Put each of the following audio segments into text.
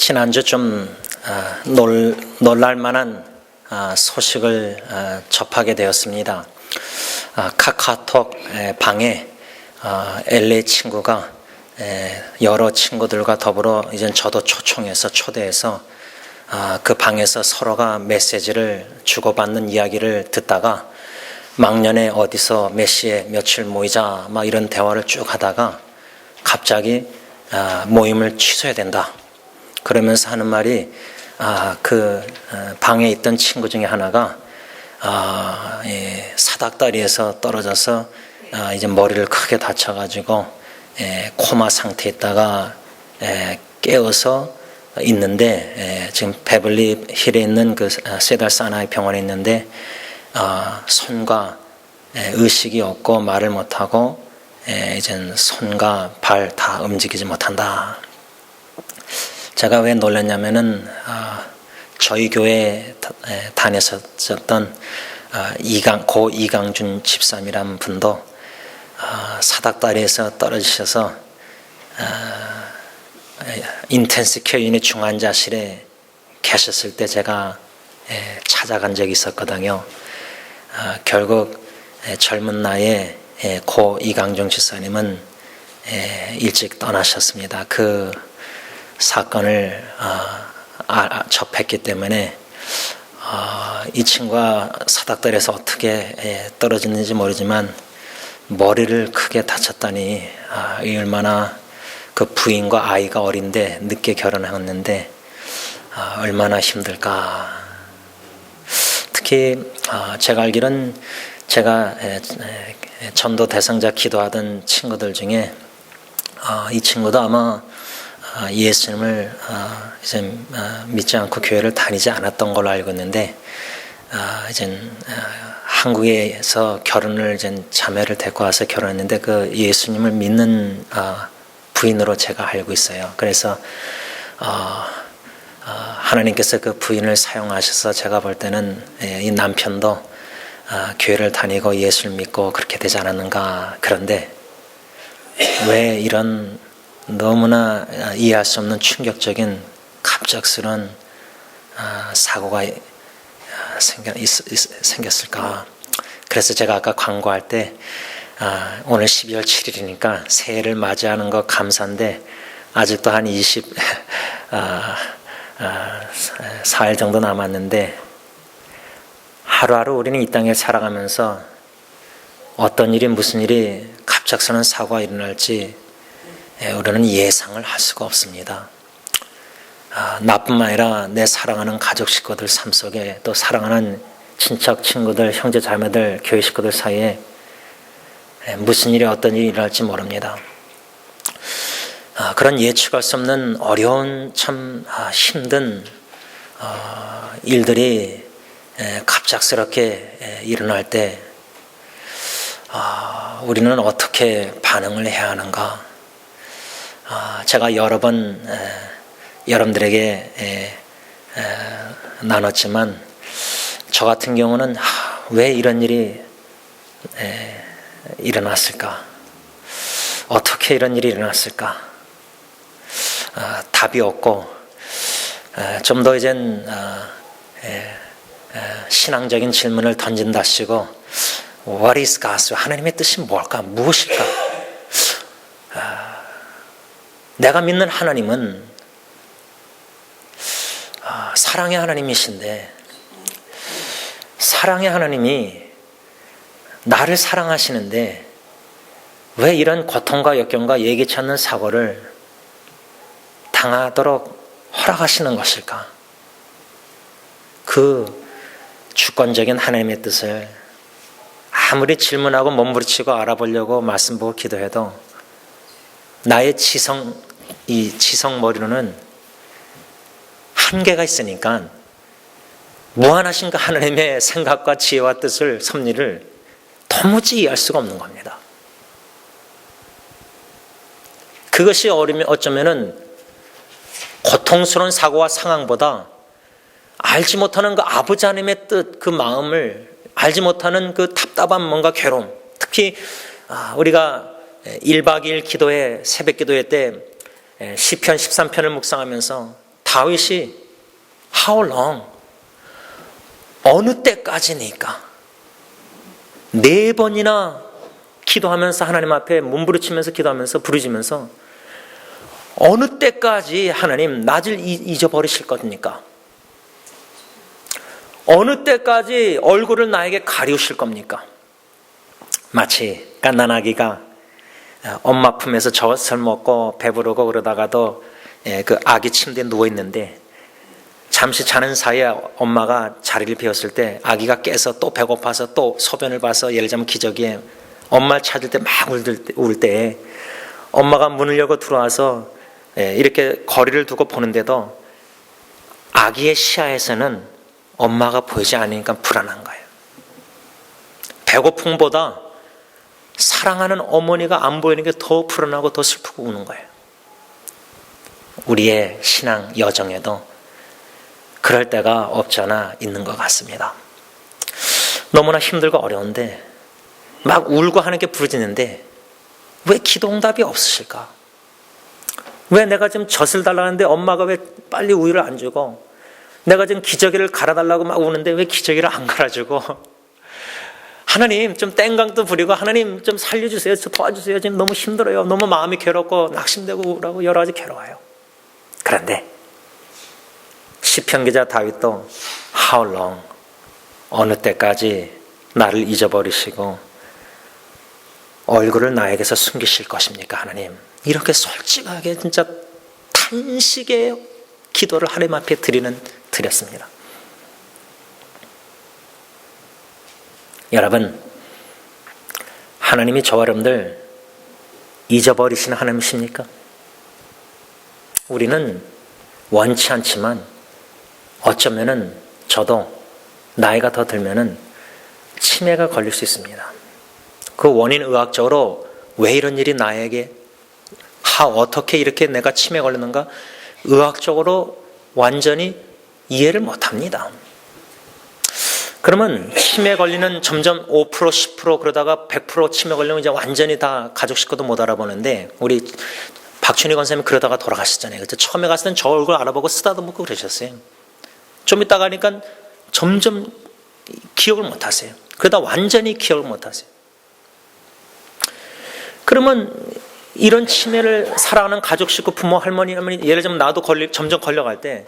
지난주 좀 놀랄만한 소식을 접하게 되었습니다. 카카오톡 방에 LA 친구가 여러 친구들과 더불어 이제 저도 초대해서 그 방에서 서로가 메시지를 주고받는 이야기를 듣다가 막년에 어디서 몇 시에 며칠 모이자 막 이런 대화를 쭉 하다가 갑자기 모임을 취소해야 된다. 그러면서 하는 말이 그 방에 있던 친구 중에 하나가 사닥다리에서 떨어져서 이제 머리를 크게 다쳐가지고 코마 상태에 있다가 깨어서 있는데 지금 베벌리 힐에 있는 그 세달 사나이 병원에 있는데 손과 의식이 없고 말을 못하고 이젠 손과 발 다 움직이지 못한다. 제가 왜 놀랐냐면은 저희 교회에 다녔었던 고 이강준 집사님이라는 분도 사닥다리에서 떨어지셔서 인텐스 케어 유닛 중환자실에 계셨을 때 제가 찾아간 적이 있었거든요. 결국 젊은 나이에 고 이강준 집사님은 일찍 떠나셨습니다. 그 사건을 접했기 때문에 이 친구가 사닥다리에서 어떻게 떨어졌는지 모르지만 머리를 크게 다쳤다니 얼마나 그 부인과 아이가 어린데 늦게 결혼했는데 얼마나 힘들까. 특히 제가 알기로는 제가 전도 대상자 기도하던 친구들 중에 이 친구도 아마 예수님을 이제 믿지 않고 교회를 다니지 않았던 걸로 알고 있는데 이제 한국에서 결혼을 이제 자매를 데리고 와서 결혼했는데 그 예수님을 믿는 부인으로 제가 알고 있어요. 그래서 하나님께서 그 부인을 사용하셔서 제가 볼 때는 이 남편도 교회를 다니고 예수를 믿고 그렇게 되지 않았는가. 그런데 왜 이런 너무나 이해할 수 없는 충격적인 갑작스러운 사고가 생겼을까. 그래서 제가 아까 광고할 때 오늘 12월 7일이니까 새해를 맞이하는 거 감사한데 아직도 한 24일 정도 남았는데 하루하루 우리는 이 땅에 살아가면서 어떤 일이 무슨 일이 갑작스러운 사고가 일어날지 우리는 예상을 할 수가 없습니다. 나뿐만 아니라 내 사랑하는 가족 식구들 삶 속에 또 사랑하는 친척 친구들 형제 자매들 교회 식구들 사이에 무슨 일이 어떤 일이 일어날지 모릅니다. 그런 예측할 수 없는 어려운 참 힘든 일들이 갑작스럽게 일어날 때 우리는 어떻게 반응을 해야 하는가. 제가 여러 번 여러분들에게 나눴지만 저 같은 경우는 왜 이런 일이 일어났을까? 어떻게 이런 일이 일어났을까? 답이 없고 좀 더 이젠 신앙적인 질문을 던진다시고 What is God? 하나님의 뜻이 뭘까? 무엇일까? 내가 믿는 하나님은 사랑의 하나님이신데 사랑의 하나님이 나를 사랑하시는데 왜 이런 고통과 역경과 예기치 않는 사고를 당하도록 허락하시는 것일까? 그 주권적인 하나님의 뜻을 아무리 질문하고 몸부림치고 알아보려고 말씀 보고 기도해도 나의 이 지성머리로는 한계가 있으니까 무한하신 그 하나님의 생각과 지혜와 뜻을 섭리를 도무지 이해할 수가 없는 겁니다. 그것이 어쩌면은 고통스러운 사고와 상황보다 알지 못하는 그 아버지 하나님의 뜻, 그 마음을 알지 못하는 그 답답한 뭔가 괴로움, 특히 우리가 1박 2일 기도회, 새벽 기도회 때 시편 13편을 묵상하면서 다윗이 How long? 어느 때까지니까 4번이나 기도하면서 하나님 앞에 몸부림치면서 기도하면서 부르짖으면서 어느 때까지 하나님 나를 잊어버리실 겁니까? 어느 때까지 얼굴을 나에게 가리우실 겁니까? 마치 갓난아기가 엄마 품에서 젖을 먹고 배부르고 그러다가도 그 아기 침대에 누워있는데 잠시 자는 사이에 엄마가 자리를 비웠을 때 아기가 깨서 또 배고파서 또 소변을 봐서 예를 들자면 기저귀에 엄마를 찾을 때 막 울 때 엄마가 문을 열고 들어와서 이렇게 거리를 두고 보는데도 아기의 시야에서는 엄마가 보이지 않으니까 불안한 거예요. 배고픔보다 사랑하는 어머니가 안 보이는 게 더 불안하고 더 슬프고 우는 거예요. 우리의 신앙 여정에도 그럴 때가 없지 않아 있는 것 같습니다. 너무나 힘들고 어려운데 막 울고 하는 게 부르짖는데 왜 기도 응답이 없으실까? 왜 내가 지금 젖을 달라는데 엄마가 왜 빨리 우유를 안 주고, 내가 지금 기저귀를 갈아달라고 막 우는데 왜 기저귀를 안 갈아주고, 하나님 좀 땡강도 부리고 하나님 좀 살려주세요, 저 도와주세요, 지금 너무 힘들어요, 너무 마음이 괴롭고 낙심되고 그러고 여러 가지 괴로워요. 그런데 시편 기자 다윗도 How long? 어느 때까지 나를 잊어버리시고 얼굴을 나에게서 숨기실 것입니까 하나님? 이렇게 솔직하게 진짜 탄식의 기도를 하나님 앞에 드렸습니다. 여러분, 하나님이 저와 여러분들 잊어버리시는 하나님이십니까? 우리는 원치 않지만 어쩌면은 저도 나이가 더 들면은 치매가 걸릴 수 있습니다. 그 원인 의학적으로 왜 이런 일이 나에게 어떻게 이렇게 내가 치매 걸렸는가 의학적으로 완전히 이해를 못합니다. 그러면 치매 걸리는 점점 5% 10% 그러다가 100% 치매 걸리면 이제 완전히 다 가족 식구도 못 알아보는데, 우리 박춘희 권사님이 그러다가 돌아가셨잖아요. 그때 처음에 갔을 땐 저 얼굴 알아보고 쓰다듬고 그러셨어요. 좀 있다 가니까 점점 기억을 못 하세요. 그러다 완전히 기억을 못 하세요. 그러면 이런 치매를 살아가는 가족 식구, 부모, 할머니, 예를 들면 나도 점점 걸려갈 때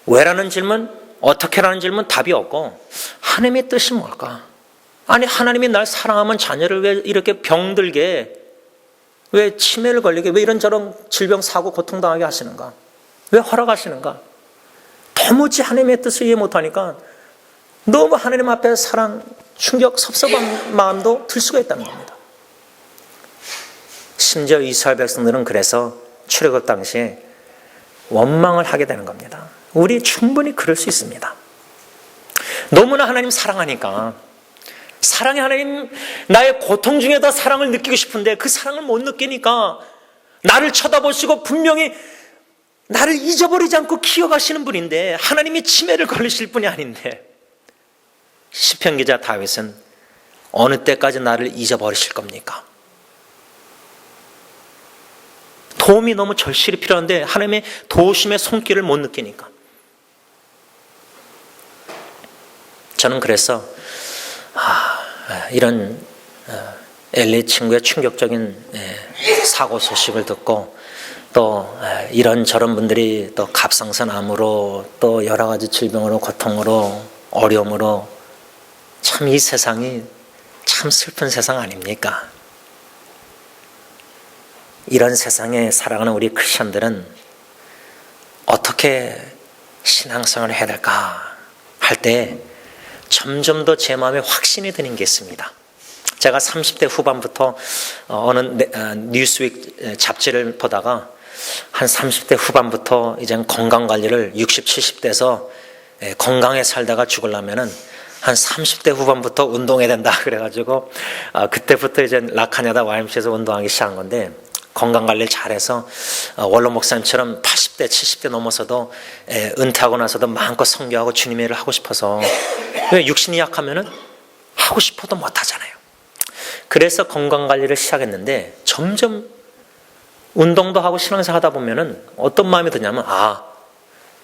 왜라는 질문, 어떻게라는 질문 답이 없고 하나님의 뜻이 뭘까? 아니 하나님이 날 사랑하면 자녀를 왜 이렇게 병들게, 왜 치매를 걸리게, 왜 이런저런 질병, 사고, 고통당하게 하시는가? 왜 허락하시는가? 도무지 하나님의 뜻을 이해 못하니까 너무 하나님 앞에 사랑, 충격, 섭섭한 마음도 들 수가 있다는 겁니다. 심지어 이스라엘 백성들은 그래서 출애굽 당시에 원망을 하게 되는 겁니다. 우리 충분히 그럴 수 있습니다. 너무나 하나님 사랑하니까, 사랑의 하나님, 나의 고통 중에도 사랑을 느끼고 싶은데 그 사랑을 못 느끼니까 나를 쳐다보시고 분명히 나를 잊어버리지 않고 기억하시는 분인데, 하나님이 치매를 걸리실 분이 아닌데, 시편 기자 다윗은 어느 때까지 나를 잊어버리실 겁니까? 도움이 너무 절실히 필요한데 하나님의 도우심의 손길을 못 느끼니까. 저는 그래서 이런 엘리 친구의 충격적인 사고 소식을 듣고, 또 이런저런 분들이 또 갑상선암으로 또 여러 가지 질병으로, 고통으로, 어려움으로, 참 이 세상이 참 슬픈 세상 아닙니까? 이런 세상에 살아가는 우리 크리스천들은 어떻게 신앙생활을 해야 될까 할 때 점점 더 제 마음에 확신이 드는 게 있습니다. 제가 30대 후반부터 어느 뉴스윅 잡지를 보다가 한 30대 후반부터 이제 건강관리를 60, 70대에서 건강에 살다가 죽으려면은 한 30대 후반부터 운동해야 된다 그래가지고 그때부터 이제 라카냐다 YMCA에서 운동하기 시작한 건데, 건강관리를 잘해서 원로 목사님처럼 80대 70대 넘어서도 은퇴하고 나서도 마음껏 선교하고 주님의 일을 하고 싶어서, 왜 육신이 약하면은 하고 싶어도 못하잖아요. 그래서 건강관리를 시작했는데 점점 운동도 하고 신앙생활 하다 보면은 어떤 마음이 드냐면,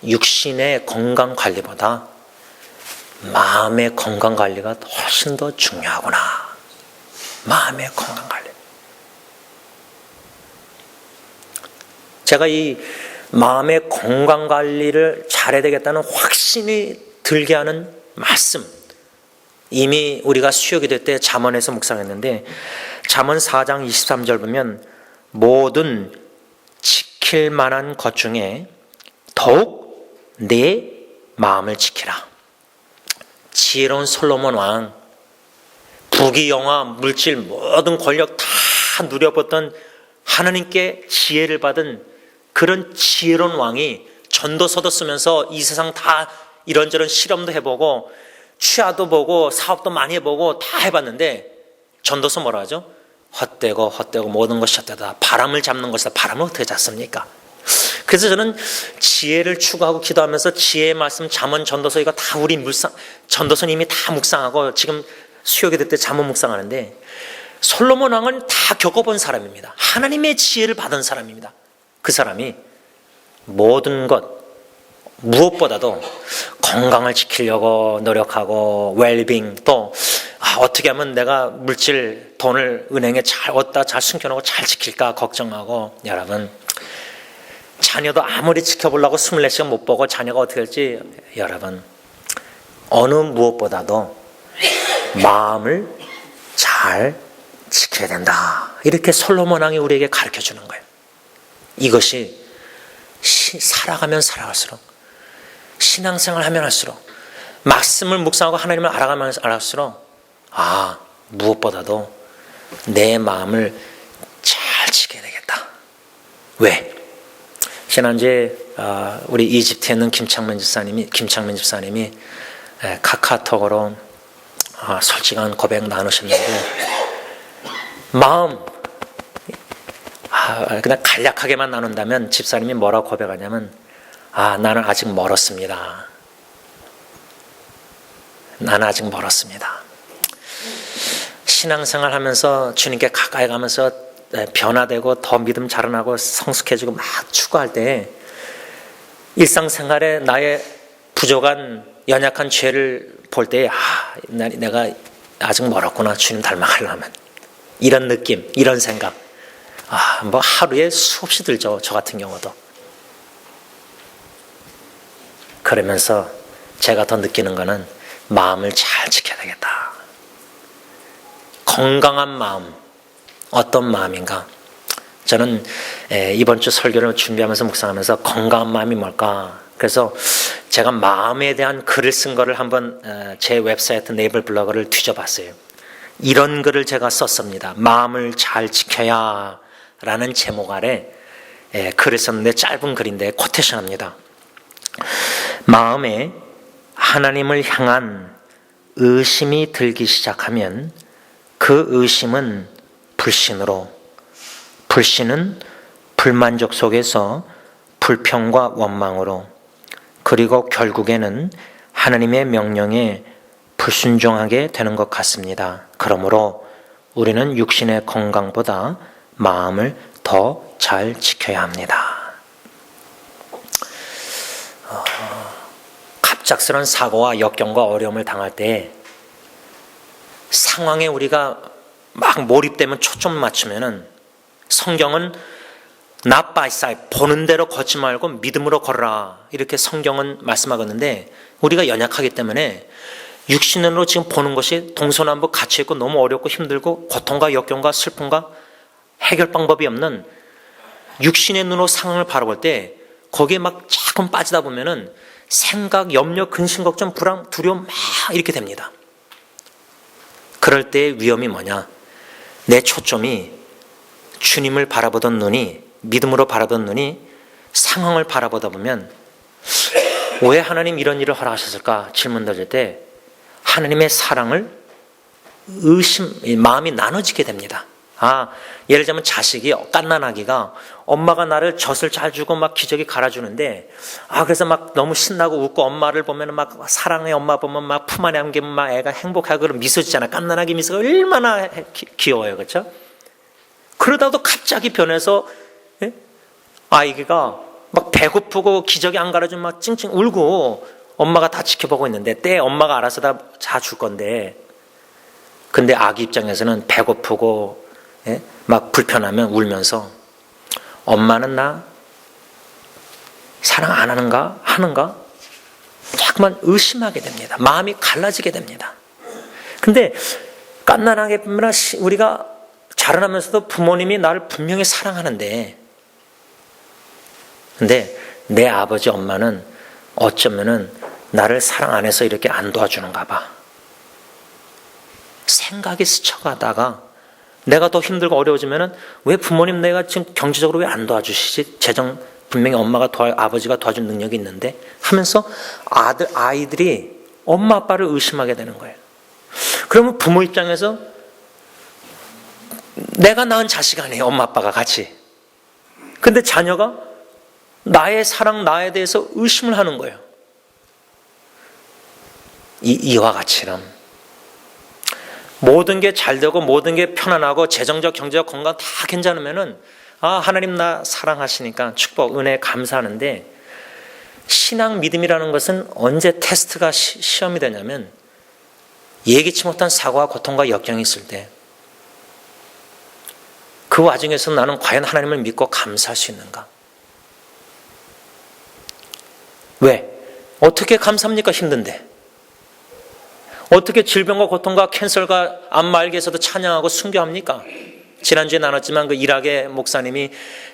육신의 건강 관리보다 마음의 건강 관리가 훨씬 더 중요하구나. 마음의 건강 관리. 제가 이 마음의 건강 관리를 잘해야 되겠다는 확신이 들게 하는 말씀, 이미 우리가 수요기도 때 잠언에서 묵상했는데, 잠언 4장 23절 보면 모든 지킬 만한 것 중에 더욱 내 마음을 지키라. 지혜로운 솔로몬 왕, 부귀영화, 물질, 모든 권력 다 누려봤던 하나님께 지혜를 받은 그런 지혜로운 왕이 전도서도 쓰면서 이 세상 다 이런저런 실험도 해보고 취하도 보고 사업도 많이 해보고 다 해봤는데, 전도서 뭐라 하죠? 헛되고 모든 것이 헛되다. 바람을 잡는 것이다. 바람을 어떻게 잡습니까? 그래서 저는 지혜를 추구하고 기도하면서 지혜의 말씀, 잠언, 전도서 이거 다 우리 전도서는 이미 다 묵상하고 지금 수요기도 때 잠언 묵상하는데, 솔로몬 왕은 다 겪어본 사람입니다. 하나님의 지혜를 받은 사람입니다. 그 사람이 모든 것, 무엇보다도 건강을 지키려고 노력하고 웰빙, 또 어떻게 하면 내가 물질, 돈을 은행에 잘 얻다 잘 숨겨놓고 잘 지킬까 걱정하고, 여러분 자녀도 아무리 지켜보려고 24시간 못 보고 자녀가 어떻게 될지, 여러분 어느 무엇보다도 마음을 잘 지켜야 된다. 이렇게 솔로몬 왕이 우리에게 가르쳐 주는 거예요. 이것이 살아가면 살아갈수록, 신앙생활 하면 할수록, 말씀을 묵상하고 하나님을 알아가면 알아갈수록, 무엇보다도 내 마음을 잘 지켜야 되겠다. 왜? 지난주에 우리 이집트에 있는 김창민 집사님이 카카오톡으로 솔직한 고백 나누셨는데, 마음 그냥 간략하게만 나눈다면 집사님이 뭐라고 고백하냐면, 나는 아직 멀었습니다. 나는 아직 멀었습니다. 신앙생활 하면서 주님께 가까이 가면서 변화되고 더 믿음 자라나고 성숙해지고 막 추구할 때, 일상생활에 나의 부족한 연약한 죄를 볼 때, 내가 아직 멀었구나, 주님 닮아가려면. 이런 느낌, 이런 생각, 뭐 하루에 수없이 들죠. 저 같은 경우도. 그러면서 제가 더 느끼는 거는 마음을 잘 지켜야 되겠다. 건강한 마음, 어떤 마음인가? 저는 이번 주 설교를 준비하면서 묵상하면서 건강한 마음이 뭘까? 그래서 제가 마음에 대한 글을 쓴 거를 한번 제 웹사이트 네이버 블로그를 뒤져봤어요. 이런 글을 제가 썼습니다. 마음을 잘 지켜야 라는 제목 아래 글을 썼는데, 짧은 글인데 코테이션합니다. 마음에 하나님을 향한 의심이 들기 시작하면 그 의심은 불신으로, 불신은 불만족 속에서 불평과 원망으로, 그리고 결국에는 하나님의 명령에 불순종하게 되는 것 같습니다. 그러므로 우리는 육신의 건강보다 마음을 더 잘 지켜야 합니다. 갑작스러운 사고와 역경과 어려움을 당할 때 상황에 우리가 막 몰입되면 초점 맞추면은, 성경은 not by sight, 보는 대로 걷지 말고 믿음으로 걸어라, 이렇게 성경은 말씀하겠는데, 우리가 연약하기 때문에 육신으로 지금 보는 것이 동서남북 갇혀 있고 너무 어렵고 힘들고 고통과 역경과 슬픔과 해결 방법이 없는 육신의 눈으로 상황을 바라볼 때, 거기에 막 조금 빠지다 보면은 생각, 염려, 근심, 걱정, 불안, 두려움 막 이렇게 됩니다. 그럴 때의 위험이 뭐냐? 내 초점이 주님을 바라보던 눈이, 믿음으로 바라보던 눈이 상황을 바라보다 보면, 왜 하나님 이런 일을 허락하셨을까 질문 던질 때 하나님의 사랑을 마음이 나눠지게 됩니다. 예를 들자면 자식이, 갓난아기가 엄마가 나를 젖을 잘 주고 막 기저귀 갈아주는데, 그래서 막 너무 신나고 웃고, 엄마를 보면 막 사랑해, 엄마 보면 막 품 안에 안기면 막 애가 행복하고 그런 미소 짓잖아. 갓난아기 미소가 얼마나 귀여워요. 그렇죠? 그러다도 갑자기 변해서 예? 아이가 막 배고프고 기저귀 안 갈아주면 막 찡찡 울고 엄마가 다 지켜보고 있는데 때 엄마가 알아서 다 줄 건데, 근데 아기 입장에서는 배고프고 예? 막 불편하면 울면서 엄마는 나 사랑 안 하는가? 하는가? 자꾸만 의심하게 됩니다. 마음이 갈라지게 됩니다. 근데 깐난하게 보면 우리가 자라나면서도 부모님이 나를 분명히 사랑하는데, 근데 내 아버지 엄마는 어쩌면은 나를 사랑 안 해서 이렇게 안 도와주는가 봐. 생각이 스쳐가다가 내가 더 힘들고 어려워지면은 왜 부모님 내가 지금 경제적으로 왜 안 도와주시지? 재정 분명히 엄마가 아버지가 도와준 능력이 있는데 하면서 아이들이 엄마 아빠를 의심하게 되는 거예요. 그러면 부모 입장에서 내가 낳은 자식 아니에요, 엄마 아빠가 같이. 근데 자녀가 나의 사랑, 나에 대해서 의심을 하는 거예요. 이와 같이람. 모든 게 잘 되고 모든 게 편안하고 재정적, 경제적, 건강 다 괜찮으면은 하나님 나 사랑하시니까 축복, 은혜 감사하는데, 신앙 믿음이라는 것은 언제 테스트가 시험이 되냐면 예기치 못한 사고와 고통과 역경이 있을 때, 그 와중에서 나는 과연 하나님을 믿고 감사할 수 있는가? 왜? 어떻게 감사합니까? 힘든데. 어떻게 질병과 고통과 캔서가 암말기에서도 찬양하고 순교합니까? 지난주에 나눴지만 그 이락의 목사님이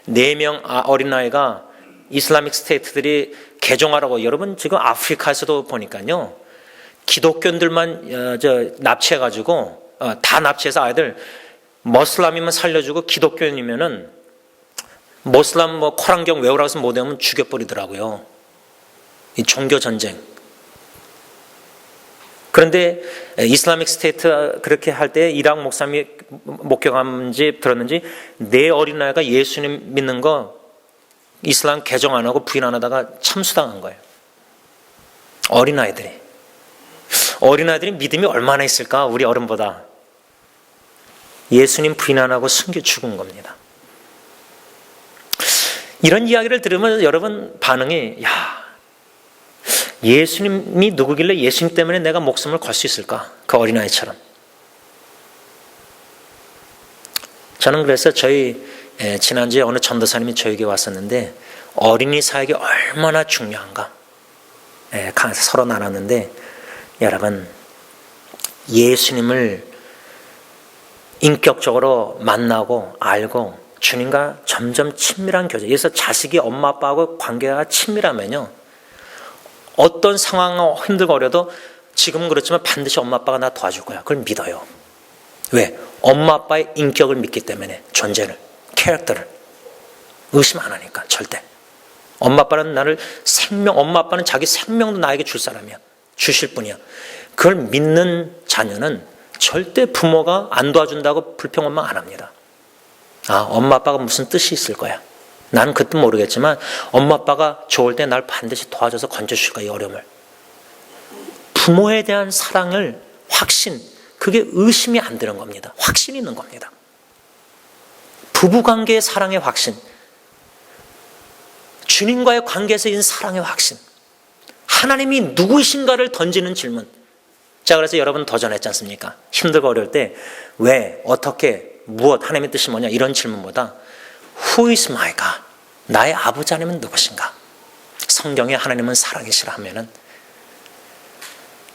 4명 어린아이가 이슬라믹 스테이트들이 개종하라고, 여러분 지금 아프리카에서도 보니까요, 기독교인들만 납치해가지고 다 납치해서 아이들 머슬람이면 살려주고 기독교인이면은 모슬람 코란경 외우라고 해서 못 외우면 죽여버리더라고요. 이 종교 전쟁. 그런데 이슬라믹 스테이트 그렇게 할 때 이락 목사님이 목격한지 들었는지 4 어린아이가 예수님 믿는 거 이슬람 개종 안 하고 부인 안 하다가 참수당한 거예요. 어린아이들이 믿음이 얼마나 있을까? 우리 어른보다. 예수님 부인 안 하고 숨겨 죽은 겁니다. 이런 이야기를 들으면 여러분 반응이, 예수님이 누구길래 예수님 때문에 내가 목숨을 걸 수 있을까? 그 어린아이처럼. 저는 그래서 지난주에 어느 전도사님이 저에게 왔었는데, 어린이 사역이 얼마나 중요한가 서로 나눴는데, 여러분 예수님을 인격적으로 만나고 알고 주님과 점점 친밀한 교제, 그래서 자식이 엄마 아빠하고 관계가 친밀하면요, 어떤 상황이 힘들고 어려도 지금은 그렇지만 반드시 엄마 아빠가 나 도와줄 거야. 그걸 믿어요. 왜? 엄마 아빠의 인격을 믿기 때문에, 존재를, 캐릭터를 의심 안 하니까. 절대. 엄마 아빠는 나를 엄마 아빠는 자기 생명도 나에게 줄 사람이야. 주실 분이야. 그걸 믿는 자녀는 절대 부모가 안 도와준다고 불평만 안 합니다. 엄마 아빠가 무슨 뜻이 있을 거야. 나는 그 뜻 모르겠지만 엄마 아빠가 좋을 때 날 반드시 도와줘서 건져줄 거야, 이 어려움을. 부모에 대한 사랑을 확신, 그게 의심이 안 되는 겁니다. 확신이 있는 겁니다. 부부관계의 사랑의 확신, 주님과의 관계에서 있는 사랑의 확신, 하나님이 누구이신가를 던지는 질문. 자, 그래서 여러분 도전했지 않습니까? 힘들고 어려울 때 왜, 어떻게, 무엇, 하나님의 뜻이 뭐냐, 이런 질문보다 Who is my God? 나의 아버지 하나님은 누구신가? 성경에 하나님은 사랑이시라 하면은,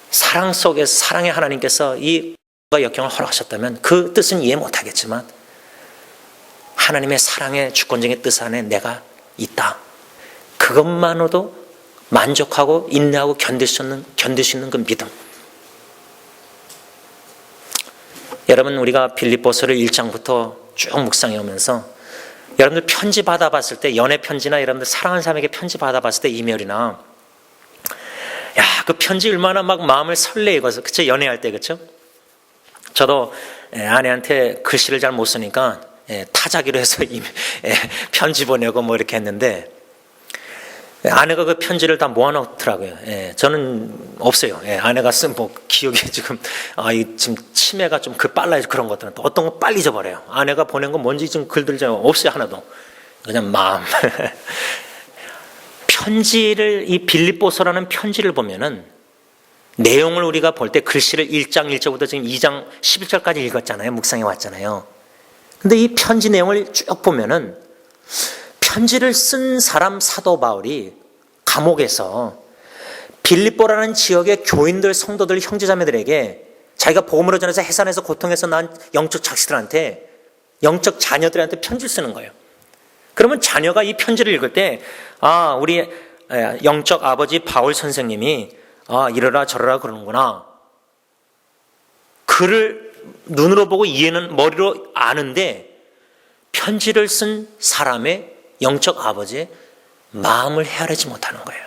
사랑 속에서 사랑의 하나님께서 이 역경을 허락하셨다면 그 뜻은 이해 못하겠지만 하나님의 사랑의 주권적인 뜻 안에 내가 있다. 그것만으로도 만족하고 인내하고 견딜 수 있는 그 믿음. 여러분, 우리가 빌립보서를 1장부터 쭉 묵상해 오면서 여러분들 편지 받아봤을 때, 연애 편지나 여러분들 사랑하는 사람에게 편지 받아봤을 때 이메일이나, 그 편지 얼마나 막 마음을 설레이고, 그쵸? 연애할 때, 그쵸? 저도 아내한테 글씨를 잘 못 쓰니까 타자기로 해서 편지 보내고 뭐 이렇게 했는데, 아내가 그 편지를 다 모아놓더라고요. 저는 없어요. 아내가 쓴 기억이 지금 치매가 좀 빨라요. 그런 것들은 또 어떤 거 빨리 잊어버려요. 아내가 보낸 거 뭔지 지금 글들 좀 없어요, 하나도. 그냥 마음. 편지를, 이 빌립보서라는 편지를 보면은 내용을 우리가 볼 때 글씨를 1장 1절부터 지금 2장 11절까지 읽었잖아요. 묵상해 왔잖아요. 근데 이 편지 내용을 쭉 보면은 편지를 쓴 사람 사도 바울이 감옥에서 빌립보라는 지역의 교인들, 성도들, 형제자매들에게 자기가 복음으로 전해서 해산에서 고통해서 난 영적 자식들한테, 영적 자녀들한테 편지를 쓰는 거예요. 그러면 자녀가 이 편지를 읽을 때, 아, 우리 영적 아버지 바울 선생님이 이러라 저러라 그러는구나. 글을 눈으로 보고 이해는 머리로 아는데 편지를 쓴 사람의 영적 아버지의 마음을 헤아리지 못하는 거예요.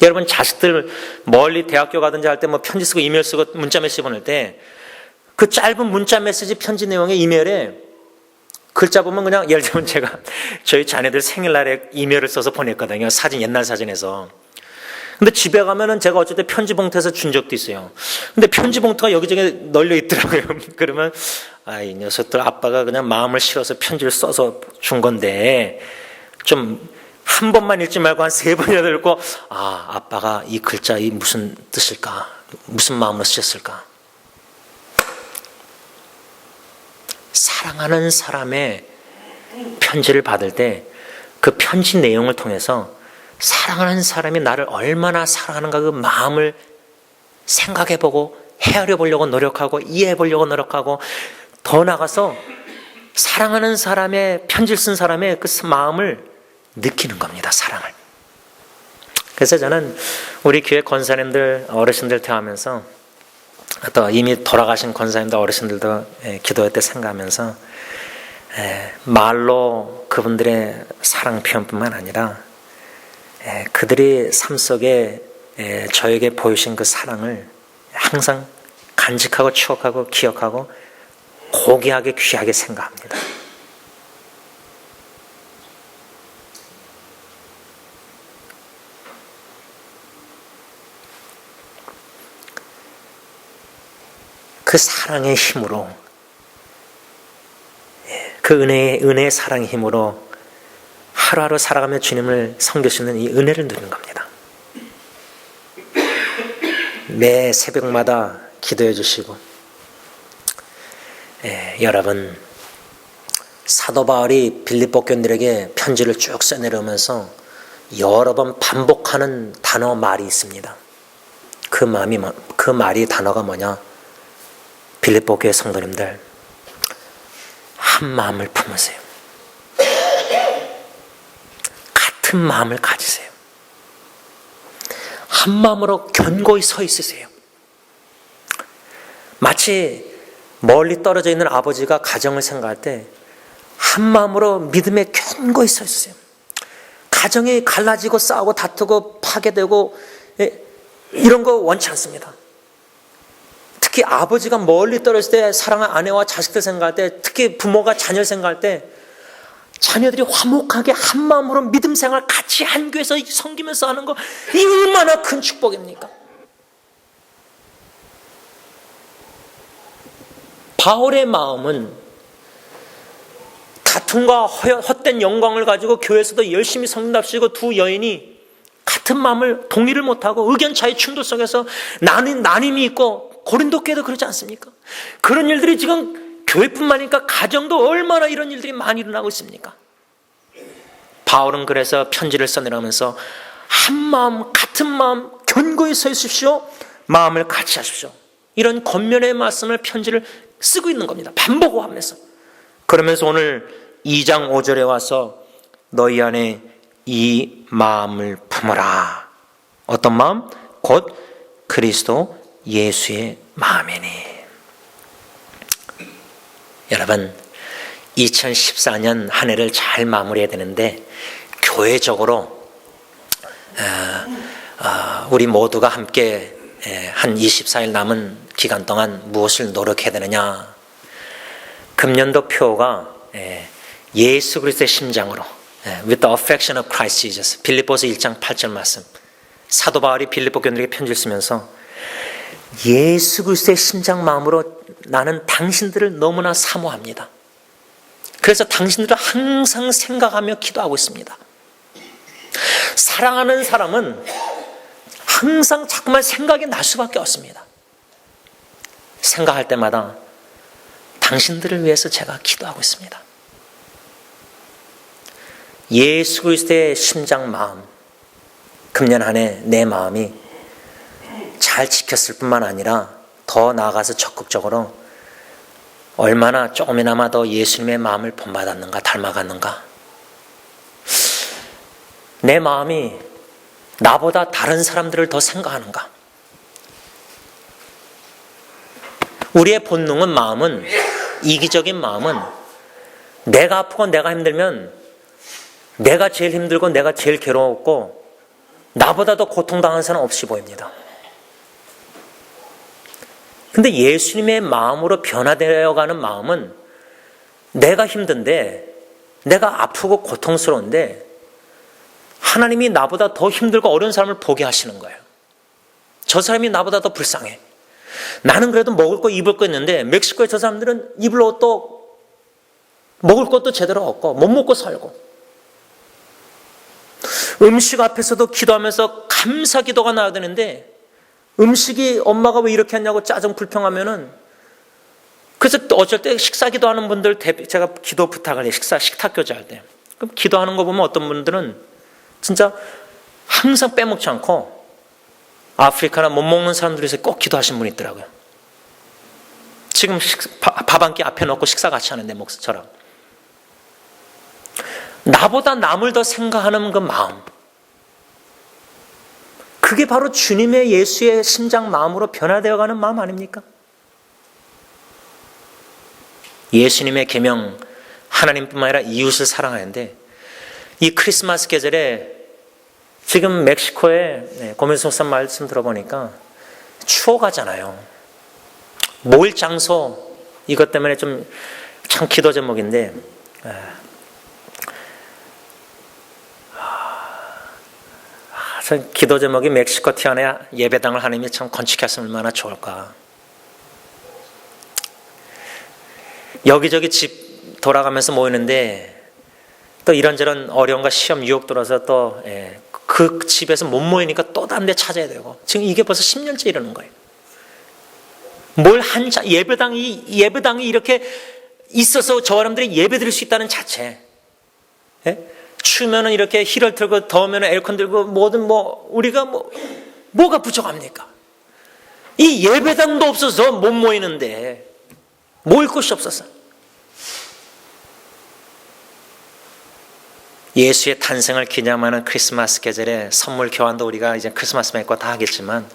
여러분, 자식들 멀리 대학교 가든지 할 때 뭐 편지 쓰고 이메일 쓰고 문자 메시지 보낼 때 그 짧은 문자 메시지 편지 내용의 이메일에 글자 보면 그냥, 예를 들면 제가 저희 자녀들 생일날에 이메일을 써서 보냈거든요. 사진, 옛날 사진에서. 근데 집에 가면은 제가 어쩔 때 편지 봉투에서 준 적도 있어요. 근데 편지 봉투가 여기저기 널려 있더라고요. 그러면 이 녀석들 아빠가 그냥 마음을 실어서 편지를 써서 준 건데 좀 한 번만 읽지 말고 한 3번이나 읽고, 아빠가 이 글자 이 무슨 뜻일까? 무슨 마음으로 쓰셨을까? 사랑하는 사람의 편지를 받을 때 그 편지 내용을 통해서 사랑하는 사람이 나를 얼마나 사랑하는가 그 마음을 생각해보고 헤아려 보려고 노력하고 이해해 보려고 노력하고, 더 나아가서 사랑하는 사람의 편지를 쓴 사람의 그 마음을 느끼는 겁니다. 사랑을. 그래서 저는 우리 교회 권사님들, 어르신들 대하면서 또 이미 돌아가신 권사님들, 어르신들도 기도할 때 생각하면서 말로 그분들의 사랑 표현뿐만 아니라 그들이 삶 속에 저에게 보여주신 그 사랑을 항상 간직하고 추억하고 기억하고 고귀하게 귀하게 생각합니다. 그 사랑의 힘으로, 그 은혜의 사랑의 힘으로 하루하루 살아가며 주님을 섬길 수 있는 이 은혜를 누리는 겁니다. 매 새벽마다 기도해 주시고, 여러분, 사도 바울이 빌립보 교인들에게 편지를 쭉 써내려오면서 여러 번 반복하는 단어 말이 있습니다. 그 말이 단어가 뭐냐? 빌립보 교회 성도님들, 한 마음을 품으세요. 같은 마음을 가지세요. 한 마음으로 견고히 서 있으세요. 마치 멀리 떨어져 있는 아버지가 가정을 생각할 때 한 마음으로 믿음에 견고히 서 있으세요. 가정이 갈라지고 싸우고 다투고 파괴되고 이런 거 원치 않습니다. 특히 아버지가 멀리 떨어질 때 사랑하는 아내와 자식들 생각할 때, 특히 부모가 자녀 생각할 때 자녀들이 화목하게 한 마음으로 믿음 생활 같이 한 교회에서 섬기면서 하는 거, 이 얼마나 큰 축복입니까? 바울의 마음은 다툼과 헛된 영광을 가지고 교회에서도 열심히 섬긴답시고 두 여인이 같은 마음을 동의를 못하고 의견 차이 충돌 속에서 나눔이 있고, 고린도 교회도 그렇지 않습니까? 그런 일들이 지금 교회뿐만 아니라 가정도 얼마나 이런 일들이 많이 일어나고 있습니까? 바울은 그래서 편지를 써내려가면서 한 마음, 같은 마음, 견고히 서 있으십시오. 마음을 같이 하십시오. 이런 권면의 말씀을, 편지를 쓰고 있는 겁니다. 반복하면서. 그러면서 오늘 2장 5절에 와서 너희 안에 이 마음을 품어라. 어떤 마음? 곧 그리스도 예수의 마음이니. 여러분, 2014년 한 해를 잘 마무리해야 되는데, 교회적으로 우리 모두가 함께 한 24일 남은 기간 동안 무엇을 노력해야 되느냐. 금년도 표가 예수 그리스도의 심장으로, with the affection of Christ Jesus, 빌립보서 1장 8절 말씀. 사도 바울이 빌립보 교인들에게 편지를 쓰면서 예수 그리스도의 심장 마음으로 나는 당신들을 너무나 사모합니다. 그래서 당신들을 항상 생각하며 기도하고 있습니다. 사랑하는 사람은 항상 자꾸만 생각이 날 수밖에 없습니다. 생각할 때마다 당신들을 위해서 제가 기도하고 있습니다. 예수 그리스도의 심장 마음, 금년 한 해 내 마음이 잘 지켰을 뿐만 아니라 더 나아가서 적극적으로 얼마나 조금이나마 더 예수님의 마음을 본받았는가, 닮아갔는가. 내 마음이 나보다 다른 사람들을 더 생각하는가. 우리의 본능은, 마음은, 이기적인 마음은 내가 아프고 내가 힘들면 내가 제일 힘들고 내가 제일 괴로웠고 나보다 더 고통당하는 사람 없이 보입니다. 근데 예수님의 마음으로 변화되어가는 마음은 내가 힘든데, 내가 아프고 고통스러운데 하나님이 나보다 더 힘들고 어려운 사람을 보게 하시는 거예요. 저 사람이 나보다 더 불쌍해. 나는 그래도 먹을 거 입을 거 있는데 멕시코에 저 사람들은 입을 옷도 먹을 것도 제대로 없고 못 먹고 살고, 음식 앞에서도 기도하면서 감사 기도가 나와야 되는데 음식이 엄마가 왜 이렇게 했냐고 짜증 불평하면은, 그래서 어쩔 때 식사 기도하는 분들 제가 기도 부탁을 해요. 식탁 교제할 때. 그럼 기도하는 거 보면 어떤 분들은 진짜 항상 빼먹지 않고 아프리카나 못 먹는 사람들에서 꼭 기도하신 분이 있더라고요. 지금 밥 한 끼 앞에 놓고 식사 같이 하는데 목사처럼. 나보다 남을 더 생각하는 그 마음, 그게 바로 주님의 예수의 심장 마음으로 변화되어가는 마음 아닙니까? 예수님의 계명, 하나님뿐만 아니라 이웃을 사랑하는데, 이 크리스마스 계절에 지금 멕시코에 고민수 목사 말씀 들어보니까 추워가잖아요. 모일 장소, 이것 때문에 좀 참 기도 제목인데, 전 기도 제목이 멕시코 티안에 예배당을 하나님이 참 건축했으면 얼마나 좋을까. 여기저기 집 돌아가면서 모이는데 또 이런저런 어려움과 시험 유혹 들어서 또 그 집에서 못 모이니까 또 다른 데 찾아야 되고, 지금 이게 벌써 10년째 이러는 거예요. 뭘 예배당이 이렇게 있어서 저 사람들이 예배 드릴 수 있다는 자체. 추우면은 이렇게 히를 틀고 더우면은 에어컨 들고 뭐든 우리가 뭐가 부족합니까? 이 예배당도 없어서 못 모이는데 모일 곳이 없었어. 예수의 탄생을 기념하는 크리스마스 계절에 선물 교환도 우리가 이제 크리스마스 맺고 다 하겠지만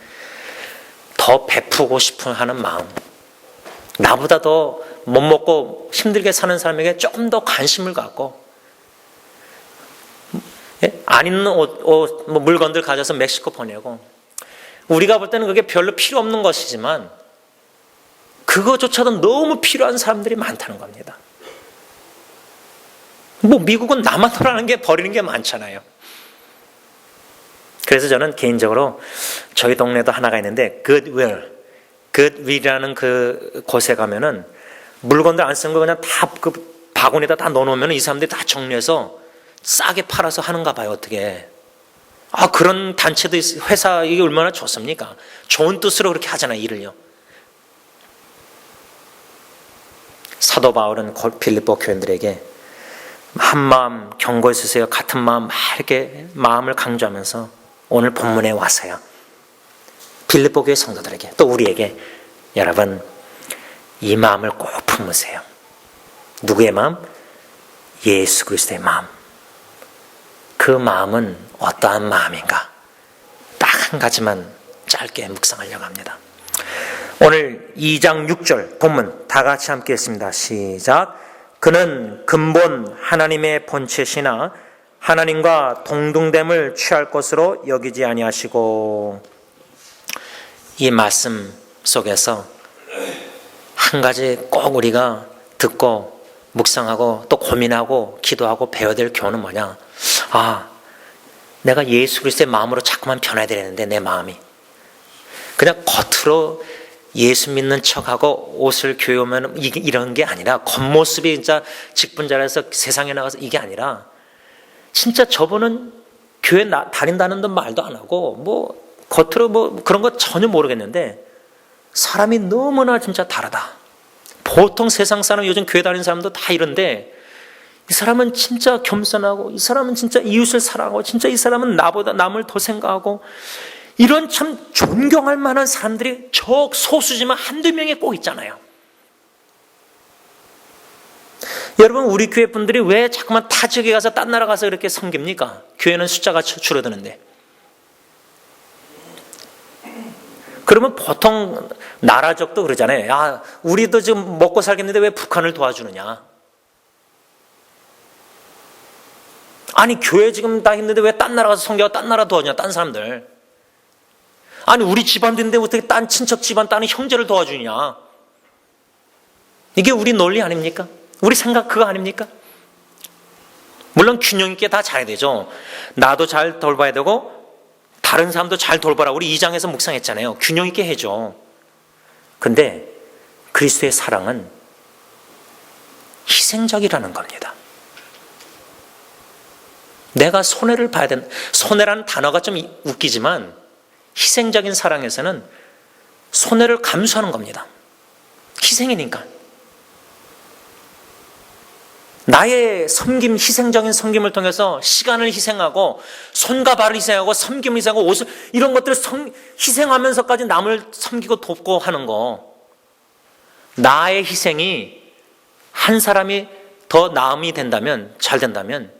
더 베푸고 싶어 하는 마음, 나보다 더 못 먹고 힘들게 사는 사람에게 조금 더 관심을 갖고, 안 입는 옷 물건들 가져서 멕시코 보내고, 우리가 볼 때는 그게 별로 필요 없는 것이지만 그거조차도 너무 필요한 사람들이 많다는 겁니다. 미국은 나만 돌아가는 게 버리는 게 많잖아요. 그래서 저는 개인적으로 저희 동네도 하나가 있는데 굿윌이라는 그 곳에 가면은 물건들 안 쓴 거 그냥 다 그 바구니에다 다 넣어놓으면 이 사람들이 다 정리해서 싸게 팔아서 하는가 봐요. 어떻게. 그런 단체도 회사, 이게 얼마나 좋습니까? 좋은 뜻으로 그렇게 하잖아요, 일을요. 사도 바울은 빌립보 교인들에게 한 마음 경고해 주세요, 같은 마음 막 이렇게 마음을 강조하면서 오늘 본문에 와서요, 빌립보 교회 성도들에게, 또 우리에게, 여러분 이 마음을 꼭 품으세요. 누구의 마음? 예수 그리스도의 마음. 그 마음은 어떠한 마음인가? 딱 한 가지만 짧게 묵상하려고 합니다. 오늘 2장 6절 본문 다 같이 함께 했습니다. 시작. 그는 근본 하나님의 본체시나 하나님과 동등됨을 취할 것으로 여기지 아니하시고. 이 말씀 속에서 한 가지 꼭 우리가 듣고 묵상하고 또 고민하고 기도하고 배워야 될 교훈은 뭐냐? 내가 예수 그리스도의 마음으로 자꾸만 변해야 되는데 내 마음이 그냥 겉으로 예수 믿는 척하고 옷을 교회 오면 이런 게 아니라, 겉모습이 진짜 직분자라서 세상에 나가서 이게 아니라, 진짜 저분은 교회 다닌다는 듯 말도 안 하고 뭐 겉으로 뭐 그런 거 전혀 모르겠는데 사람이 너무나 진짜 다르다. 보통 세상 사람, 요즘 교회 다니는 사람도 다 이런데 이 사람은 진짜 겸손하고, 이 사람은 진짜 이웃을 사랑하고, 진짜 이 사람은 나보다 남을 더 생각하고, 이런 참 존경할 만한 사람들이 적 소수지만 한두 명에 꼭 있잖아요. 여러분, 우리 교회 분들이 왜 자꾸만 타 지역에 가서 딴 나라 가서 이렇게 섬깁니까? 교회는 숫자가 줄어드는데. 그러면 보통 나라적도 그러잖아요. 야, 우리도 지금 먹고 살겠는데 왜 북한을 도와주느냐? 아니, 교회 지금 다 힘든데 왜 딴 나라 가서 섬겨가 딴 나라 도와주냐, 딴 사람들. 아니, 우리 집안인데 어떻게 딴 친척 집안, 딴 형제를 도와주냐? 이게 우리 논리 아닙니까? 우리 생각 그거 아닙니까? 물론 균형 있게 다 잘해야 되죠. 나도 잘 돌봐야 되고 다른 사람도 잘 돌봐라. 우리 2장에서 묵상했잖아요. 균형 있게 해줘. 근데 그리스도의 사랑은 희생적이라는 겁니다. 내가 손해를 봐야 된다. 손해라는 단어가 좀 웃기지만 희생적인 사랑에서는 손해를 감수하는 겁니다. 희생이니까. 나의 섬김, 희생적인 섬김을 통해서 시간을 희생하고 손과 발을 희생하고 섬김을 희생하고 옷을, 이런 것들을 희생하면서까지 남을 섬기고 돕고 하는 거. 나의 희생이 한 사람이 더 나음이 된다면, 잘 된다면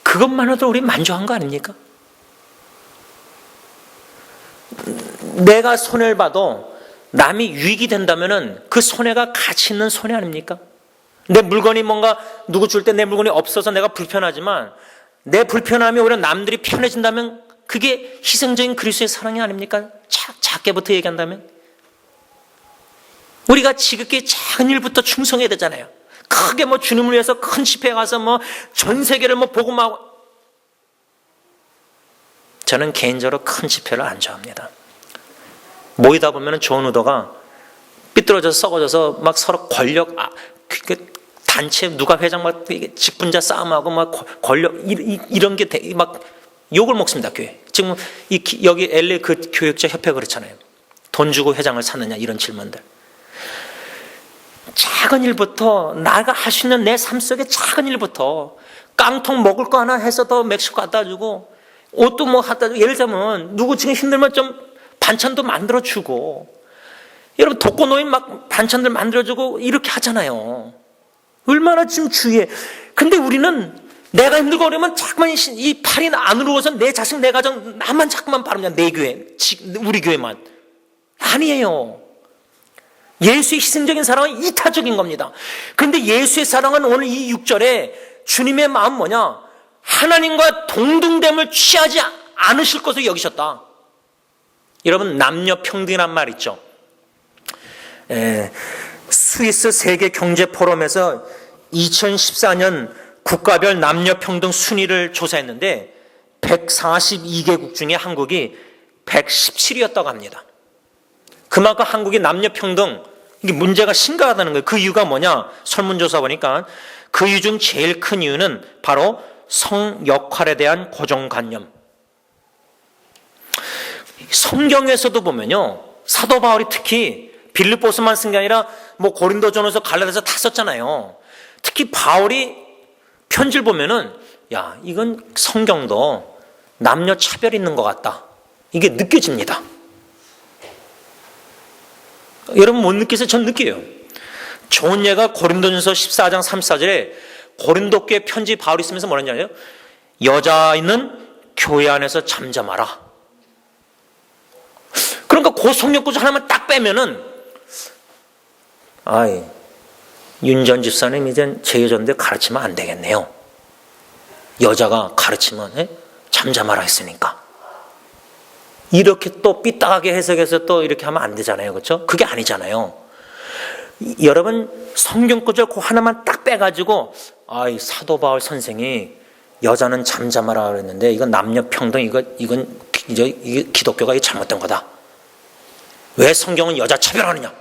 그것만으로도 우리 만족한 거 아닙니까? 내가 손해를 봐도 남이 유익이 된다면 그 손해가 가치 있는 손해 아닙니까? 내 물건이 뭔가 누구 줄 때 내 물건이 없어서 내가 불편하지만 내 불편함이 오히려 남들이 편해진다면 그게 희생적인 그리스도의 사랑이 아닙니까? 작게부터 얘기한다면 우리가 지극히 작은 일부터 충성해야 되잖아요. 크게 뭐 주님을 위해서 큰 집회에 가서 뭐 전 세계를 뭐 복음하고. 저는 개인적으로 큰 집회를 안 좋아합니다. 모이다 보면 좋은 의도가 삐뚤어져서 썩어져서 막 서로 권력, 단체 누가 회장 막 직분자 싸움하고 막 권력 이런 게 막 욕을 먹습니다. 교회. 지금 여기 LA 그 교육자 협회 그렇잖아요. 돈 주고 회장을 샀느냐 이런 질문들. 작은 일부터 나가 할 수 있는 내 삶 속의 작은 일부터 깡통 먹을 거 하나 해서 더 멕시코 갖다 주고 옷도 뭐 갖다 주고, 예를 들면 누구 지금 힘들면 좀 반찬도 만들어 주고, 여러분 독거노인 막 반찬들 만들어 주고 이렇게 하잖아요. 얼마나 지금 주의해. 근데 우리는 내가 힘들고 그러면 자꾸만 이 팔이 안으로 오서 내 자식, 내 가정, 나만 자꾸만 바르냐. 내 교회, 우리 교회만. 아니에요. 예수의 희생적인 사랑은 이타적인 겁니다. 그런데 예수의 사랑은 오늘 이 6절에 주님의 마음 뭐냐? 하나님과 동등됨을 취하지 않으실 것으로 여기셨다. 여러분, 남녀 평등이란 말 있죠. 스위스 세계 경제 포럼에서 2014년 국가별 남녀 평등 순위를 조사했는데 142개국 중에 한국이 117위였다고 합니다. 그만큼 한국이 남녀 평등, 이게 문제가 심각하다는 거예요. 그 이유가 뭐냐? 설문조사 보니까 그 이유 중 제일 큰 이유는 바로 성 역할에 대한 고정관념. 성경에서도 보면요, 사도 바울이 특히 빌립보서만 쓴 게 아니라 뭐 고린도전에서 갈라디아서 다 썼잖아요. 특히 바울이 편지를 보면은 야, 이건 성경도 남녀 차별 있는 것 같다. 이게 느껴집니다. 여러분 못 느끼세요? 전 느껴요. 좋은 예가 고린도전서 14장 34절에 고린도 교회 편지 바울이 쓰면서 뭐라는지 알아요? 여자아이는 교회 안에서 잠잠하라. 그러니까 그 성경 구절 하나만 딱 빼면은 아이, 윤전 집사님 이젠 제 여자인데 가르치면 안 되겠네요. 여자가 가르치면 잠잠하라 했으니까. 이렇게 또 삐딱하게 해석해서 또 이렇게 하면 안 되잖아요. 그렇죠? 그게 아니잖아요. 여러분 성경 구절 그 하나만 딱 빼가지고 아이, 사도 바울 선생이 여자는 잠잠하라 그랬는데 이건 남녀 평등, 이건 기독교가 잘못된 거다. 왜 성경은 여자 차별하느냐?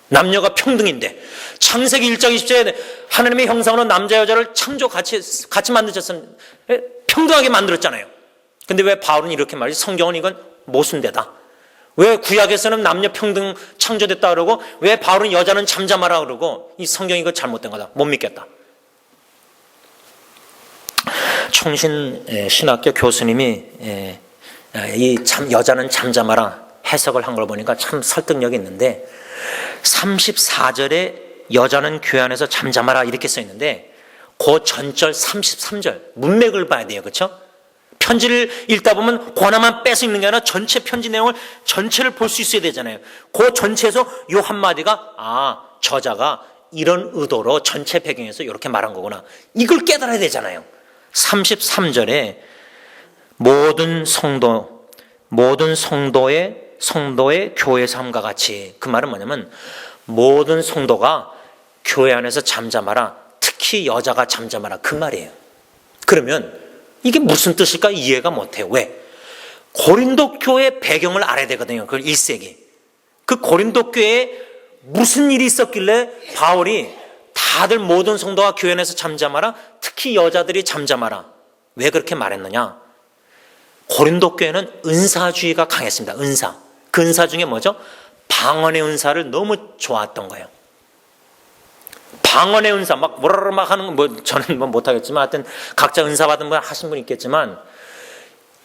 남녀가 평등인데 창세기 1장 20절에 하나님의 형상으로 남자 여자를 창조 같이 만드셨으면 평등하게 만들었잖아요. 근데 왜 바울은 이렇게 말이지? 성경은 이건 모순되다. 왜 구약에서는 남녀 평등 창조됐다 그러고 왜 바울은 여자는 잠잠하라 그러고 이 성경이 이거 잘못된 거다. 못 믿겠다. 총신 신학교 교수님이 여자는 잠잠하라 해석을 한 걸 보니까 참 설득력이 있는데 34절에 여자는 교회 안에서 잠잠하라 이렇게 써 있는데 그 전절 33절 문맥을 봐야 돼요. 그렇죠? 편지를 읽다 보면 그 하나만 빼서 읽는 게 아니라 전체 편지 내용을 전체를 볼 수 있어야 되잖아요. 그 전체에서 요 한마디가 저자가 이런 의도로 전체 배경에서 이렇게 말한 거구나. 이걸 깨달아야 되잖아요. 33절에 모든 성도의 교회 삶과 같이, 그 말은 뭐냐면 모든 성도가 교회 안에서 잠잠하라, 특히 여자가 잠잠하라, 그 말이에요. 그러면 이게 무슨 뜻일까 이해가 못해요. 왜? 고린도 교회 배경을 알아야 되거든요. 그 1세기 그 고린도 교회에 무슨 일이 있었길래 바울이 다들 모든 성도가 교회 안에서 잠잠하라, 특히 여자들이 잠잠하라, 왜 그렇게 말했느냐? 고린도 교회는 은사주의가 강했습니다. 그 은사 중에 뭐죠? 방언의 은사를 너무 좋아했던 거예요. 방언의 은사 막 뭐라라 막 하는 거 저는 못하겠지만 하여튼 각자 은사 받은 분 하신 분 있겠지만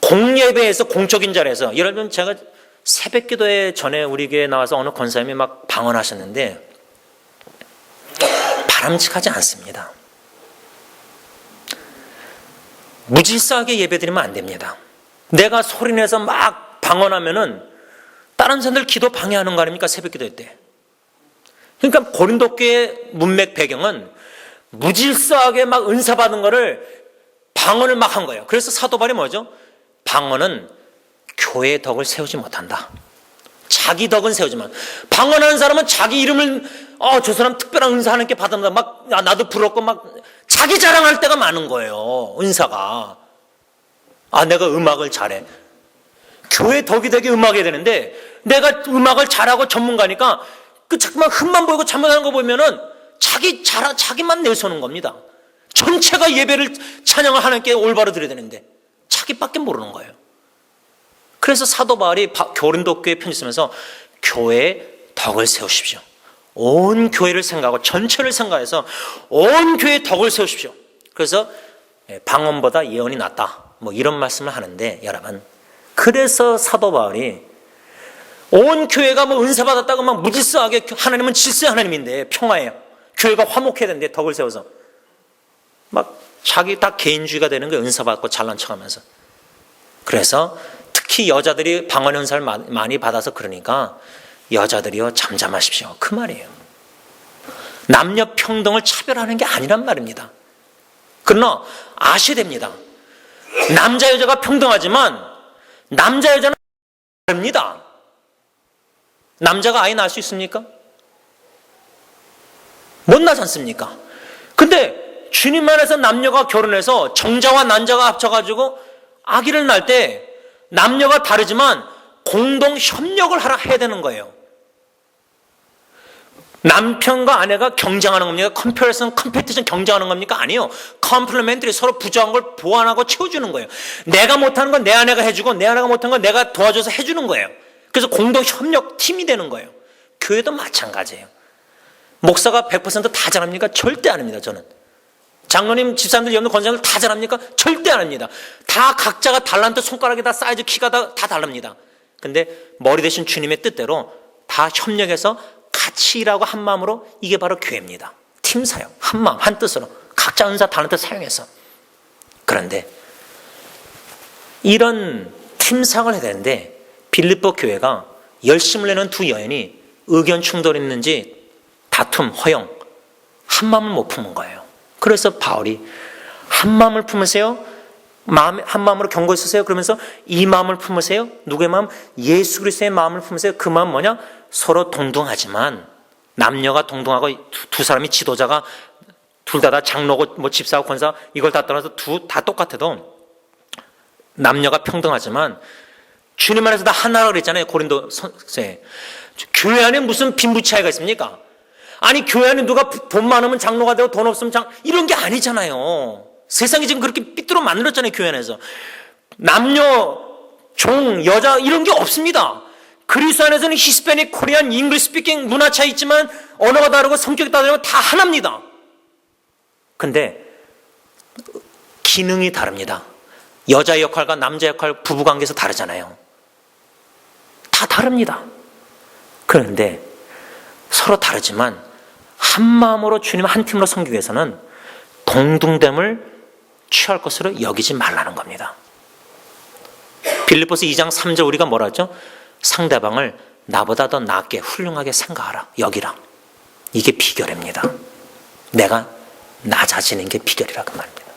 공예배에서 공적인 자리에서 여러분 제가 새벽기도회 전에 우리 교회에 나와서 어느 권사님이 막 방언하셨는데 바람직하지 않습니다. 무질서하게 예배드리면 안 됩니다. 내가 소리내서 막 방언하면은 다른 사람들 기도 방해하는 거 아닙니까? 새벽기도 때. 그러니까 고린도 교회 문맥 배경은 무질서하게 막 은사 받은 거를 방언을 막 한 거예요. 그래서 사도 바울이 뭐죠? 방언은 교회의 덕을 세우지 못한다. 자기 덕은 세우지만 방언하는 사람은 자기 이름을 저 사람 특별한 은사 하나님께 받았다 막 나도 부럽고 막 자기 자랑할 때가 많은 거예요. 은사가. 내가 음악을 잘해. 교회 덕이 되게 음악해야 되는데 내가 음악을 잘하고 전문가니까 자꾸만 흠만 보이고 잘못하는 거 보면은 자기만 내세우는 겁니다. 전체가 예배를 찬양을 하나님께 올바로 드려야 되는데 자기밖에 모르는 거예요. 그래서 사도 바울이 고린도 교회에 편지 쓰면서 교회의 덕을 세우십시오. 온 교회를 생각하고 전체를 생각해서 온 교회의 덕을 세우십시오. 그래서 방언보다 예언이 낫다. 이런 말씀을 하는데 여러분, 그래서 사도 바울이 온 교회가 은사 받았다고 막 무질서하게 하나님은 질서의 하나님인데 평화예요. 교회가 화목해야 되는데 덕을 세워서 막 자기 다 개인주의가 되는 거예요. 은사 받고 잘난 척하면서. 그래서 특히 여자들이 방언 은사를 많이 받아서 그러니까 여자들이요 잠잠하십시오. 그 말이에요. 남녀 평등을 차별하는 게 아니란 말입니다. 그러나 아셔야 됩니다. 남자 여자가 평등하지만 남자 여자는 다릅니다. 남자가 아이 낳을 수 있습니까? 못 낳지 않습니까? 근데 주님 안에서 남녀가 결혼해서 정자와 난자가 합쳐가지고 아기를 낳을 때 남녀가 다르지만 공동 협력을 해야 되는 거예요. 남편과 아내가 경쟁하는 겁니까? 컴페티션 경쟁하는 겁니까? 아니요. 컴플리멘터리, 서로 부족한 걸 보완하고 채워주는 거예요. 내가 못하는 건 내 아내가 해주고 내 아내가 못하는 건 내가 도와줘서 해주는 거예요. 그래서 공동 협력 팀이 되는 거예요. 교회도 마찬가지예요. 목사가 100% 다 잘합니까? 절대 안 합니다. 저는 장로님, 집사님들, 여러분 권사님들 다 잘합니까? 절대 안 합니다. 다 각자가 달란트, 손가락이 다 사이즈, 키가 다 다릅니다. 근데 머리 대신 주님의 뜻대로 다 협력해서 같이 일하고 한 마음으로, 이게 바로 교회입니다. 팀 사역, 한 마음, 한 뜻으로 각자 은사, 달란트 사용해서. 그런데 이런 팀 사역을 해야 되는데 빌립보 교회가 열심을 내는 두 여인이 의견 충돌이 있는지 다툼, 허영, 한 마음을 못 품은 거예요. 그래서 바울이 한 마음을 품으세요. 한 마음으로 경고해 쓰세요. 그러면서 이 마음을 품으세요. 누구의 마음? 예수 그리스도의 마음을 품으세요. 그 마음 뭐냐? 서로 동등하지만, 남녀가 동등하고 두 사람이 지도자가 둘 다 장로고 집사고 권사 이걸 다 떠나서 다 똑같아도 남녀가 평등하지만 주님 안에서 다 하나라 그랬잖아요. 고린도 선생. 교회 안에 무슨 빈부 차이가 있습니까? 아니 교회 안에 누가 돈 많으면 장로가 되고 돈 없으면 이런 게 아니잖아요. 세상이 지금 그렇게 삐뚤어 만들었잖아요. 교회 안에서. 남녀, 종, 여자 이런 게 없습니다. 그리스도 안에서는 히스패닉, 코리안, 잉글리시 스피킹 문화 차이 있지만 언어가 다르고 성격이 다르고 다 하나입니다. 근데 기능이 다릅니다. 여자 역할과 남자 역할, 부부관계에서 다르잖아요. 다 다릅니다. 그런데 서로 다르지만 한 마음으로 주님 한 팀으로 섬기기 위해서는 동등됨을 취할 것으로 여기지 말라는 겁니다. 빌립보서 2장 3절 우리가 뭐라 하죠? 상대방을 나보다 더 낫게 훌륭하게 생각하라, 여기라. 이게 비결입니다. 내가 낮아지는 게 비결이라 그 말입니다.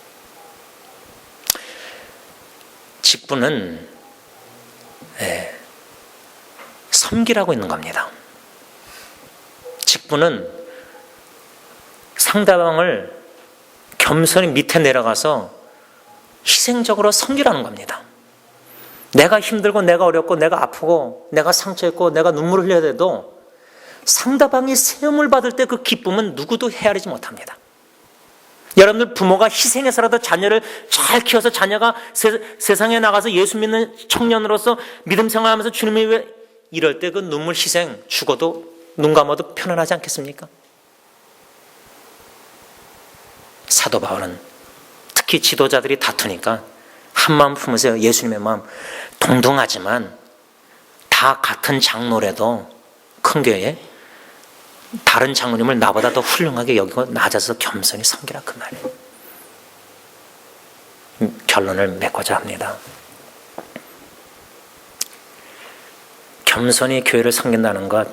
직분은 섬기라고 있는 겁니다. 직분은 상대방을 겸손히 밑에 내려가서 희생적으로 섬기라는 겁니다. 내가 힘들고 내가 어렵고 내가 아프고 내가 상처있고 내가 눈물을 흘려야 돼도 상대방이 세움을 받을 때 그 기쁨은 누구도 헤아리지 못합니다. 여러분들 부모가 희생해서라도 자녀를 잘 키워서 자녀가 세상에 나가서 예수 믿는 청년으로서 믿음 생활하면서 주님의 왜 이럴 때 그 눈물 희생 죽어도 눈 감아도 편안하지 않겠습니까? 사도 바울은 특히 지도자들이 다투니까 한 마음 품으세요. 예수님의 마음. 동등하지만 다 같은 장로라도 큰 교회에 다른 장로님을 나보다 더 훌륭하게 여기고 낮아서 겸손히 섬기라 그 말이에요. 결론을 맺고자 합니다. 겸손히 교회를 섬긴다는 것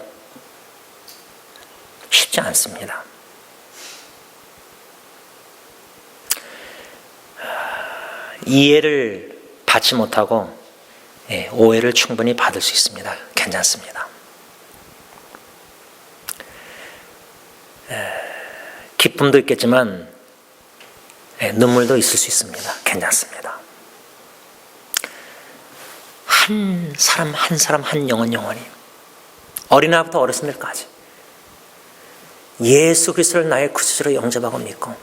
쉽지 않습니다. 이해를 받지 못하고 오해를 충분히 받을 수 있습니다. 괜찮습니다. 기쁨도 있겠지만 눈물도 있을 수 있습니다. 괜찮습니다. 한 사람 한 사람 한 영혼이 어린아이부터 어르신들까지 예수 그리스도를 나의 구주로 영접하고 믿고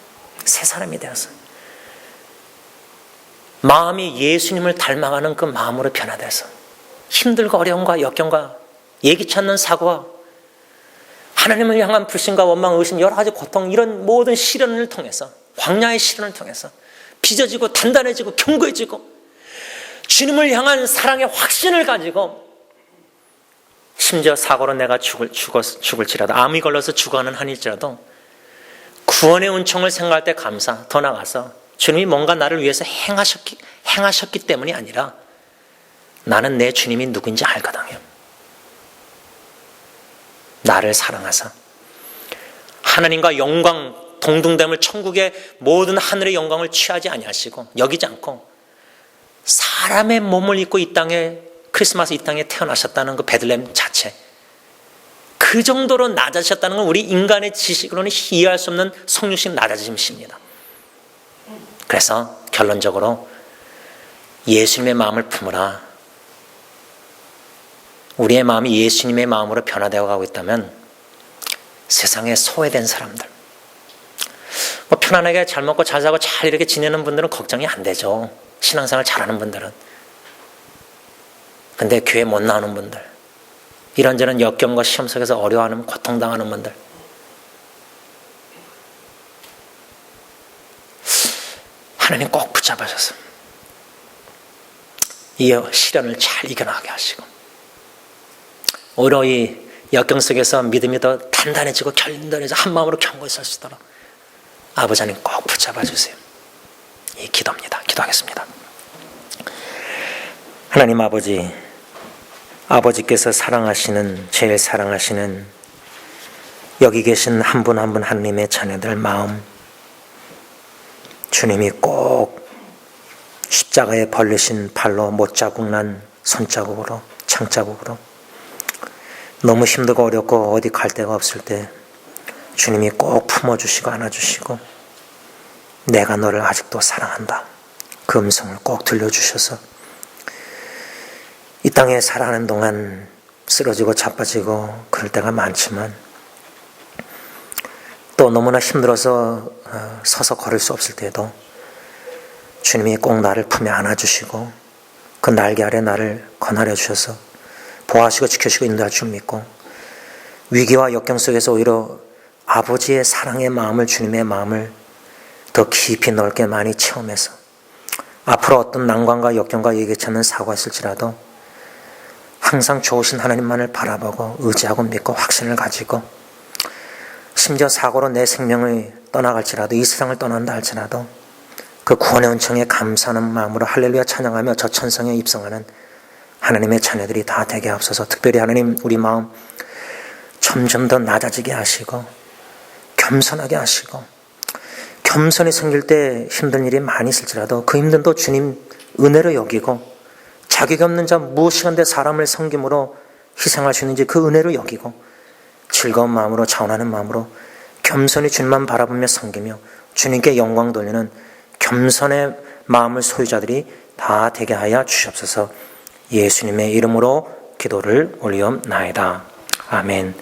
새 사람이 되어서 마음이 예수님을 닮아가는 그 마음으로 변화돼서 힘들고 어려움과 역경과 예기치 않는 사고와 하나님을 향한 불신과 원망, 의심, 여러 가지 고통 이런 모든 시련을 통해서 광야의 시련을 통해서 빚어지고 단단해지고 견고해지고 주님을 향한 사랑의 확신을 가지고 심지어 사고로 내가 죽을지라도 암이 걸려서 죽어가는 한일지라도 구원의 은총을 생각할 때 감사, 더 나아가서 주님이 뭔가 나를 위해서 행하셨기 때문이 아니라 나는 내 주님이 누구인지 알거든요. 나를 사랑하사 하나님과 영광 동등됨을 천국의 모든 하늘의 영광을 취하지 아니하시고 여기지 않고 사람의 몸을 입고 이 땅에 크리스마스 이 땅에 태어나셨다는 그 베들레헴 자체 그 정도로 낮아지셨다는 건 우리 인간의 지식으로는 이해할 수 없는 성육신 낮아짐이십니다. 그래서 결론적으로 예수님의 마음을 품으라. 우리의 마음이 예수님의 마음으로 변화되어 가고 있다면 세상에 소외된 사람들 뭐 편안하게 잘 먹고 잘 사고 잘 이렇게 지내는 분들은 걱정이 안 되죠. 신앙생활 잘하는 분들은. 근데 교회 못 나오는 분들 이런저런 역경과 시험 속에서 어려워하는 고통당하는 분들 하나님 꼭 붙잡아줘서 이 시련을 잘 이겨나가게 하시고 오히려 이 역경 속에서 믿음이 더 단단해지고 결단해서 한 마음으로 견고히 설 수 있도록 아버지 하나님 꼭 붙잡아 주세요. 이 기도입니다. 기도하겠습니다. 하나님 아버지께서 사랑하시는 제일 사랑하시는 여기 계신 한 분 한 분 하나님의 자녀들 마음 주님이 꼭 십자가에 벌리신 발로 못자국 난 손자국으로 창자국으로 너무 힘들고 어렵고 어디 갈 데가 없을 때 주님이 꼭 품어주시고 안아주시고 내가 너를 아직도 사랑한다 그 음성을 꼭 들려주셔서 이 땅에 살아가는 동안 쓰러지고 자빠지고 그럴 때가 많지만 또 너무나 힘들어서 서서 걸을 수 없을 때도 주님이 꼭 나를 품에 안아주시고 그 날개 아래 나를 거느려 주셔서 보호하시고 지켜주시고 인도할 줄 믿고 위기와 역경 속에서 오히려 아버지의 사랑의 마음을, 주님의 마음을 더 깊이 넓게 많이 체험해서 앞으로 어떤 난관과 역경과 예기치 않는 사고가 있을지라도 항상 좋으신 하나님만을 바라보고 의지하고 믿고 확신을 가지고 심지어 사고로 내 생명을 떠나갈지라도 이 세상을 떠난다 할지라도 그 구원의 은총에 감사하는 마음으로 할렐루야 찬양하며 저 천성에 입성하는 하나님의 자녀들이 다 되게 하옵소서. 특별히 하나님 우리 마음 점점 더 낮아지게 하시고 겸손하게 하시고 겸손이 생길 때 힘든 일이 많이 있을지라도 그 힘든도 주님 은혜로 여기고 자격이 없는 자 무엇이간데 사람을 섬김으로 희생할 수 있는지 그 은혜로 여기고 즐거운 마음으로 자원하는 마음으로 겸손히 주님만 바라보며 섬기며 주님께 영광 돌리는 겸손의 마음을 소유자들이 다 되게 하여 주시옵소서. 예수님의 이름으로 기도를 올리옵나이다. 아멘.